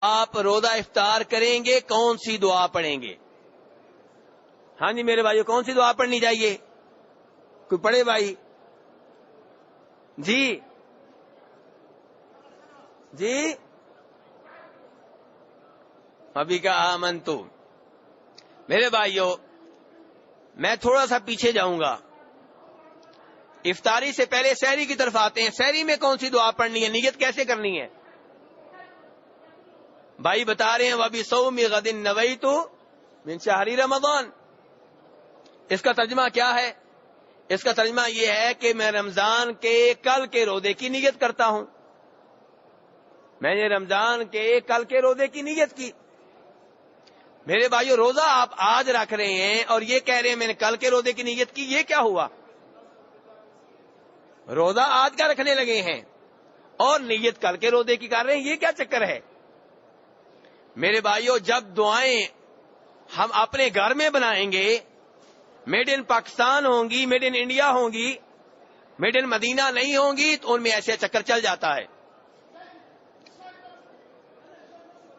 آپ روزہ افطار کریں گے کون سی دعا پڑھیں گے؟ ہاں جی میرے بھائیو، کون سی دعا پڑھنی چاہیے؟ کوئی پڑھے بھائی؟ جی جی ابھی کا آمنتو۔ میرے بھائیو، میں تھوڑا سا پیچھے جاؤں گا، افطاری سے پہلے سحری کی طرف آتے ہیں۔ سحری میں کون سی دعا پڑھنی ہے؟ نیت کیسے کرنی ہے؟ بھائی بتا رہے ہیں وَبِصَوْمِ غَدٍ نَوَيْتُ مِنْ شَهْرِ رمضان۔ اس کا ترجمہ کیا ہے؟ اس کا ترجمہ یہ ہے کہ میں رمضان کے کل کے روزے کی نیت کرتا ہوں۔ میں نے رمضان کے کل کے روزے کی نیت کی۔ میرے بھائیو، روزہ آپ آج رکھ رہے ہیں اور یہ کہہ رہے ہیں میں نے کل کے روزے کی نیت کی، یہ کیا ہوا؟ روزہ آج کا رکھنے لگے ہیں اور نیت کل کے روزے کی کر رہے ہیں، یہ کیا چکر ہے؟ میرے بھائیو، جب دعائیں ہم اپنے گھر میں بنائیں گے، میڈ ان پاکستان ہوں گی، میڈ ان انڈیا ہوں گی، میڈ ان مدینہ نہیں ہوں گی، تو ان میں ایسے چکر چل جاتا ہے۔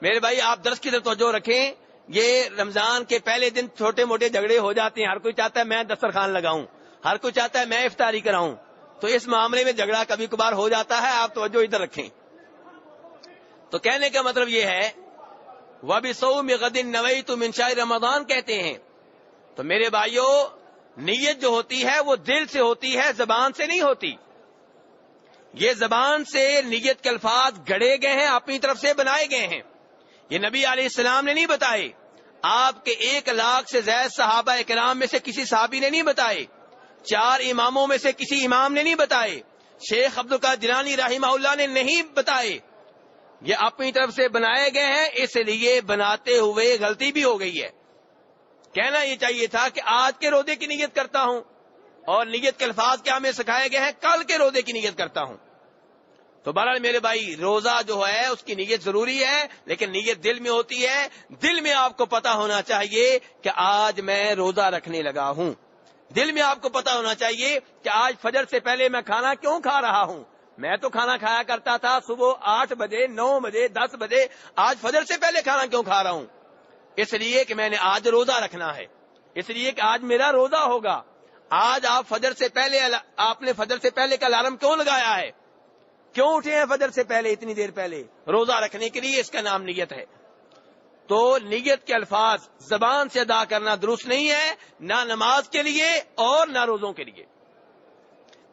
میرے بھائی، آپ درس کی طرف توجہ رکھیں۔ یہ رمضان کے پہلے دن چھوٹے موٹے جھگڑے ہو جاتے ہیں، ہر کوئی چاہتا ہے میں دسترخوان لگاؤں، ہر کوئی چاہتا ہے میں افطاری کراؤں، تو اس معاملے میں جھگڑا کبھی کبھار ہو جاتا ہے، آپ توجہ ادھر رکھیں۔ تو کہنے کا مطلب یہ ہے وَبِصَوْمِ غَدٍ نَوَيْتُ مِنْ شَهْرِ رمضان کہتے ہیں۔ تو میرے بھائیو، نیت جو ہوتی ہے وہ دل سے ہوتی ہے، زبان سے نہیں ہوتی۔ یہ زبان سے نیت کے الفاظ گڑے گئے ہیں، اپنی طرف سے بنائے گئے ہیں، یہ نبی علیہ السلام نے نہیں بتائے، آپ کے 1,00,000 سے زائد صحابہ کرام میں سے کسی صحابی نے نہیں بتائے، 4 اماموں میں سے کسی امام نے نہیں بتائے، شیخ عبدالقادر جیلانی رحمہ اللہ نے نہیں بتائے، یہ اپنی طرف سے بنائے گئے ہیں، اس لیے بناتے ہوئے غلطی بھی ہو گئی ہے۔ کہنا یہ چاہیے تھا کہ آج کے روزے کی نیت کرتا ہوں، اور نیت کے الفاظ کیا ہمیں سکھائے گئے ہیں؟ کل کے روزے کی نیت کرتا ہوں۔ تو بہرحال میرے بھائی، روزہ جو ہے اس کی نیت ضروری ہے، لیکن نیت دل میں ہوتی ہے۔ دل میں آپ کو پتا ہونا چاہیے کہ آج میں روزہ رکھنے لگا ہوں۔ دل میں آپ کو پتا ہونا چاہیے کہ آج فجر سے پہلے میں کھانا کیوں کھا رہا ہوں۔ میں تو کھانا کھایا کرتا تھا صبح 8 بجے، 9 بجے، 10 بجے، آج فجر سے پہلے کھانا کیوں کھا رہا ہوں؟ اس لیے کہ میں نے آج روزہ رکھنا ہے، اس لیے کہ آج میرا روزہ ہوگا۔ آج آپ نے فجر سے پہلے کا الارم کیوں لگایا ہے؟ کیوں اٹھے ہیں فجر سے پہلے اتنی دیر پہلے؟ روزہ رکھنے کے لیے، اس کا نام نیت ہے۔ تو نیت کے الفاظ زبان سے ادا کرنا درست نہیں ہے، نہ نماز کے لیے اور نہ روزوں کے لیے۔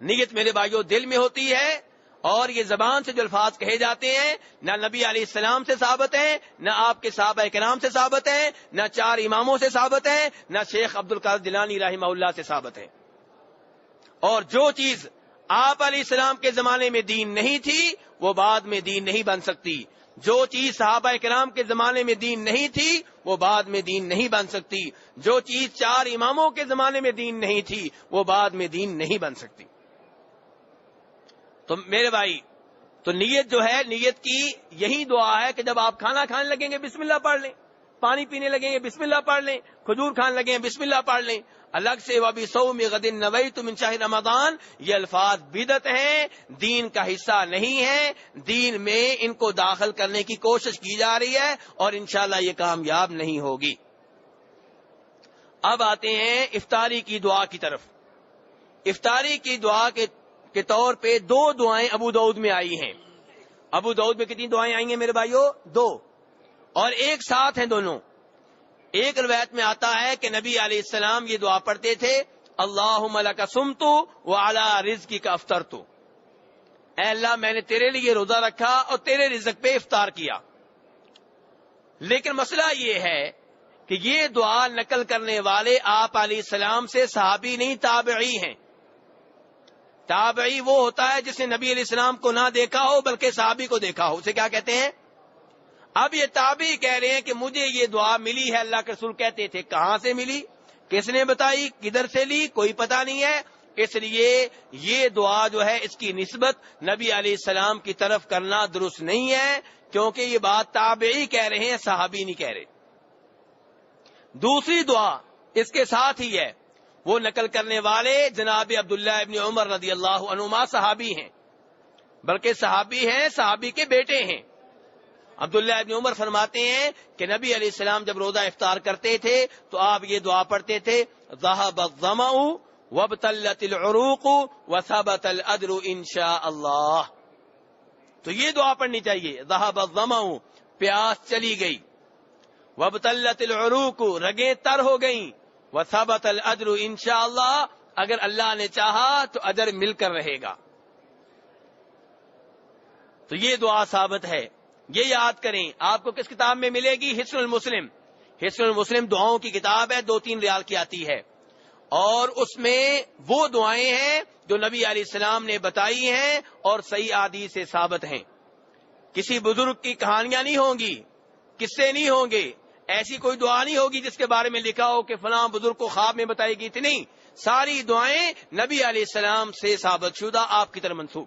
نیت میرے بھائیوں دل میں ہوتی ہے، اور یہ زبان سے جو الفاظ کہے جاتے ہیں نہ نبی علیہ السلام سے ثابت ہیں، نہ آپ کے صحابہ کرام سے ثابت ہیں، نہ 4 اماموں سے ثابت ہیں، نہ شیخ عبدالقادر جیلانی رحمہ اللہ سے ثابت ہیں۔ اور جو چیز آپ علیہ السلام کے زمانے میں دین نہیں تھی، وہ بعد میں دین نہیں بن سکتی۔ جو چیز صحابہ کرام کے زمانے میں دین نہیں تھی، وہ بعد میں دین نہیں بن سکتی۔ جو چیز 4 اماموں کے زمانے میں دین نہیں تھی، وہ بعد میں دین نہیں بن سکتی۔ تو میرے بھائی، تو نیت جو ہے، نیت کی یہی دعا ہے کہ جب آپ کھانا کھانے لگیں گے بسم اللہ پڑھ لیں، پانی پینے لگیں گے بسم اللہ پڑھ لیں، کھجور کھانے لگیں بسم اللہ پڑھ لیں۔ الگ سے وَبِصَوْمِ غَدٍ نَوَيْتُ مِنْ شَهْرِ رمضان، یہ الفاظ بدعت ہیں، دین کا حصہ نہیں ہے، دین میں ان کو داخل کرنے کی کوشش کی جا رہی ہے، اور انشاءاللہ یہ کامیاب نہیں ہوگی۔ اب آتے ہیں افطاری کی دعا کی طرف۔ افطاری کی دعا کے طور پہ 2 دعائیں ابو داؤد میں آئی ہیں۔ ابو داؤد میں کتنی دعائیں آئی ہیں میرے بھائیو؟ 2، اور ایک ساتھ ہیں دونوں۔ ایک روایت میں آتا ہے کہ نبی علیہ السلام یہ دعا پڑھتے تھے، اللہم لک صمت وعلی رزقک افطرت، اے اللہ میں نے تیرے لیے روزہ رکھا اور تیرے رزق پہ افطار کیا۔ لیکن مسئلہ یہ ہے کہ یہ دعا نقل کرنے والے آپ علیہ السلام سے صحابی نہیں، تابعی ہیں۔ تابعی وہ ہوتا ہے جس نے نبی علیہ السلام کو نہ دیکھا ہو بلکہ صحابی کو دیکھا ہو، اسے کیا کہتے ہیں؟ اب یہ تابعی کہہ رہے ہیں کہ مجھے یہ دعا ملی ہے، اللہ کے رسول کہتے تھے، کہاں سے ملی، کس نے بتائی، کدھر سے لی، کوئی پتہ نہیں ہے۔ اس لیے یہ دعا جو ہے اس کی نسبت نبی علیہ السلام کی طرف کرنا درست نہیں ہے، کیونکہ یہ بات تابعی کہہ رہے ہیں، صحابی نہیں کہہ رہے۔ دوسری دعا اس کے ساتھ ہی ہے، وہ نقل کرنے والے جناب عبداللہ ابن عمر رضی اللہ عنہما صحابی ہیں، بلکہ صحابی ہیں، صحابی کے بیٹے ہیں۔ عبداللہ ابن عمر فرماتے ہیں کہ نبی علیہ السلام جب روزہ افطار کرتے تھے تو آپ یہ دعا پڑھتے تھے، ذهب الظمأ وابتلت العروق وثبت الاجر انشاء اللہ. تو یہ دعا پڑھنی چاہیے، ذهب الظمأ پیاس چلی گئی، وابتلت العروق رگیں تر ہو گئیں، وثبت الاجر انشاء اللہ اگر اللہ نے چاہا تو اجر مل کر رہے گا. تو یہ دعا ثابت ہے، یہ یاد کریں. آپ کو کس کتاب میں ملے گی؟ حصن المسلم. حصن المسلم دعاؤں کی کتاب ہے، 2-3 ریال کی آتی ہے، اور اس میں وہ دعائیں ہیں جو نبی علیہ السلام نے بتائی ہیں اور صحیح احادیث سے ثابت ہیں. کسی بزرگ کی کہانیاں نہیں ہوں گی، قصے نہیں ہوں گے، ایسی کوئی دعا نہیں ہوگی جس کے بارے میں لکھا ہو کہ فلاں بزرگ کو خواب میں بتائی گئی تھی. نہیں، ساری دعائیں نبی علیہ السلام سے ثابت شدہ، آپ کی طرف منسوب،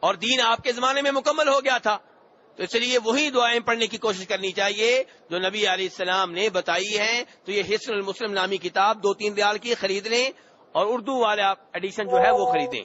اور دین آپ کے زمانے میں مکمل ہو گیا تھا. تو اس لیے وہی دعائیں پڑھنے کی کوشش کرنی چاہیے جو نبی علیہ السلام نے بتائی ہیں. تو یہ حصن المسلم نامی کتاب 2-3 ریال کی خرید لیں، اور اردو والا ایڈیشن جو ہے وہ خریدیں.